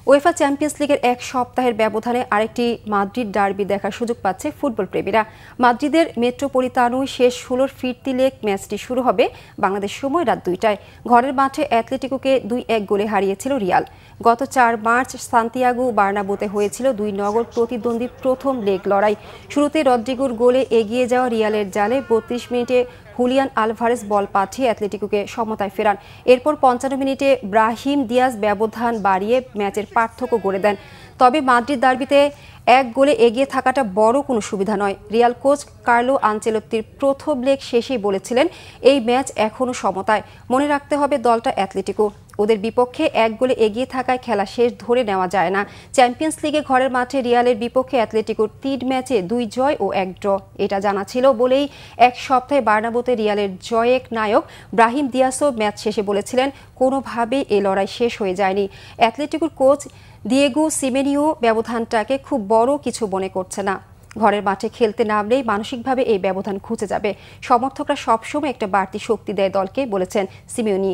UEFA champions লিগের এক সপ্তাহের ব্যবধানে আরেকটি মাদ্রিদ ডার্বি দেখার সুযোগ পাচ্ছে ফুটবল প্রেমীরা। মাদ্রিদের মেট্রোপলিতানোয় শেষ 16 ফিরতি লেগ ম্যাচটি শুরু হবে বাংলাদেশ সময় রাত 2টায়। ঘরের মাঠে অ্যাটলেটিকোকে 2-1 গোলে হারিয়েছিল রিয়াল। গত 4 মার্চ সান্তিয়াগো বার্নাব্যুতে হয়েছিল দুই নগর প্রতিদ্বন্দ্বী প্রথম লেগ লড়াই। শুরুতে রদ্রিগোর গোলে এগিয়ে যাওয়া রিয়ালের জালে 32 মিনিটে হুলিয়ান আলভারেজ বল পাঠিয়ে অ্যাটলেটিকোকে সমতায় ফেরান। এরপর 55 মিনিটে ব্রাহিম দিয়াজ ব্যবধান বাড়িয়ে ম্যাচের পার্থক্য গড়ে দেন। তবে মাদ্রিদ ডার্বিতে এক গোলে এগিয়ে থাকাটা বড় কোনো সুবিধা নয়। রিয়াল কোচ কার্লো আনচেলত্তির প্রথম লেগ শেষেই বলেছিলেন, এই ম্যাচ এখনও সমতায়, মনে রাখতে হবে দলটা অ্যাটলেটিকো। ওদের বিপক্ষে এক গোলে এগিয়ে থাকায় খেলা শেষ ধরে নেওয়া যায় না। চ্যাম্পিয়ন্স লিগে ঘরের মাঠে রিয়ালের বিপক্ষে অ্যাটলেটিকোর 3 ম্যাচে 2 জয় ও 1 ড্র। এটা জানা ছিল বলেই এক সপ্তাহে বার্নাব্যুতে রিয়ালের জয়ের নায়ক ব্রাহিম দিয়াসও ম্যাচ শেষে বলেছিলেন, কোনোভাবেই এই লড়াই শেষ হয়ে যায়নি। অ্যাটলেটিকোর কোচ দিয়েগো সিমেনিও ব্যবধানটাকে খুব বড় কিছু মনে করছে না। ঘরের মাঠে খেলতে নামলেই মানসিকভাবে এই ব্যবধান ঘুচে যাবে। সমর্থকরা সবসময় একটা বাড়তি শক্তি দেয় দলকে, বলেছেন সিমেওনি।